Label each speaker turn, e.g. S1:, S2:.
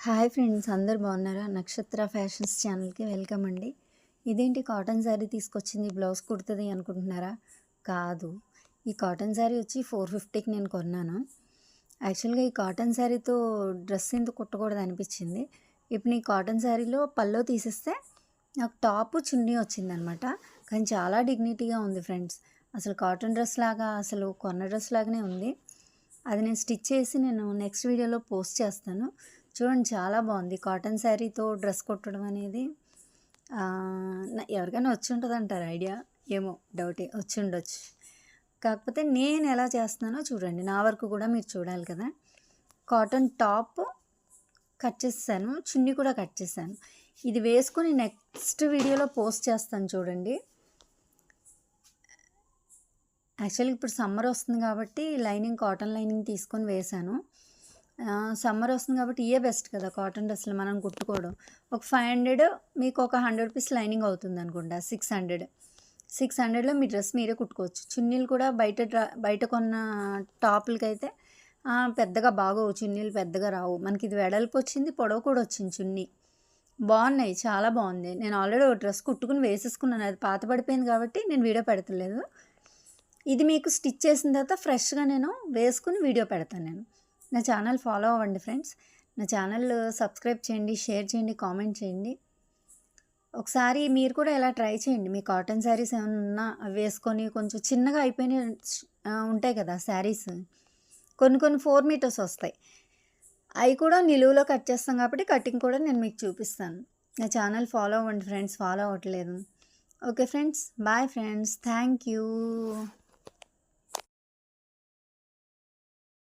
S1: Hi friends, అందరు బాగున్నారా? నక్షత్ర ఫ్యాషన్స్ ఛానల్కి వెల్కమ్ అండి. ఇదేంటి కాటన్ శారీ తీసుకొచ్చింది, బ్లౌజ్ కుడుతుంది అనుకుంటున్నారా? కాదు, ఈ కాటన్ శారీ వచ్చి 450కి నేను కొన్నాను. యాక్చువల్గా ఈ కాటన్ శారీతో డ్రెస్ ఎందుకు కుట్టకూడదు అనిపించింది. ఇప్పుడు ఈ కాటన్ శారీలో పల్లో తీసేస్తే నాకు టాపు చున్నీ వచ్చిందనమాట. కానీ చాలా డిగ్నిటీగా ఉంది ఫ్రెండ్స్. అసలు కాటన్ డ్రెస్ లాగా, అసలు కొన్న డ్రెస్ లాగానే ఉంది. అది నేను స్టిచ్ చేసి నేను నెక్స్ట్ వీడియోలో పోస్ట్ చేస్తాను. చూడండి, చాలా బాగుంది. కాటన్ శారీతో డ్రెస్ కుట్టడం అనేది ఎవరికైనా వచ్చి ఉంటుంది అంటారు ఐడియా, ఏమో డౌటే, వచ్చి ఉండొచ్చు. కాకపోతే నేను ఎలా చేస్తున్నానో చూడండి, నా వరకు కూడా మీరు చూడాలి కదా. కాటన్ టాప్ కట్ చేస్తాను, చున్నీ కూడా కట్ చేశాను. ఇది వేసుకొని నెక్స్ట్ వీడియోలో పోస్ట్ చేస్తాను చూడండి. యాక్చువల్గా ఇప్పుడు సమ్మర్ వస్తుంది కాబట్టి లైనింగ్, కాటన్ లైనింగ్ తీసుకొని వేశాను. సమ్మర్ వస్తుంది కాబట్టి ఇయే బెస్ట్ కదా కాటన్ డ్రెస్సులు మనం కుట్టుకోవడం. ఒక 500, మీకు ఒక 100 రూపీస్ లైనింగ్ అవుతుంది అనుకుంటా. 600లో మీ డ్రెస్ మీరే కుట్టుకోవచ్చు. చున్నీలు కూడా బయట కొన్న టాపులకి అయితే పెద్దగా బాగోవు, చున్నీలు పెద్దగా రావు. మనకి ఇది వెడల్పు వచ్చింది, పొడవు కూడా వచ్చింది చున్నీ. బాగున్నాయి, చాలా బాగుంది. నేను ఆల్రెడీ ఒక డ్రెస్ కుట్టుకుని వేసేసుకున్నాను, అది పాత పడిపోయింది కాబట్టి నేను వీడియో పెడతలేదు. ఇది మీకు స్టిచ్ చేసిన తర్వాత ఫ్రెష్గా నేను వేసుకుని వీడియో పెడతాను. నేను నా ఛానల్ ఫాలో అవ్వండి ఫ్రెండ్స్. నా ఛానల్ సబ్స్క్రైబ్ చేయండి, షేర్ చేయండి, కామెంట్ చేయండి. ఒకసారి మీరు కూడా ఇలా ట్రై చేయండి. మీ కాటన్ శారీస్ ఏమన్నా వేసుకొని కొంచెం చిన్నగా అయిపోయినాయి ఉంటాయి కదా శారీస్, కొన్ని 4 మీటర్స్ వస్తాయి. అవి కూడా నిలువులో కట్ చేస్తాం కాబట్టి కటింగ్ కూడా నేను మీకు చూపిస్తాను. నా ఛానల్ ఫాలో అవ్వండి ఫ్రెండ్స్, ఫాలో అవ్వట్లేదు. Okay friends, bye friends, thank you.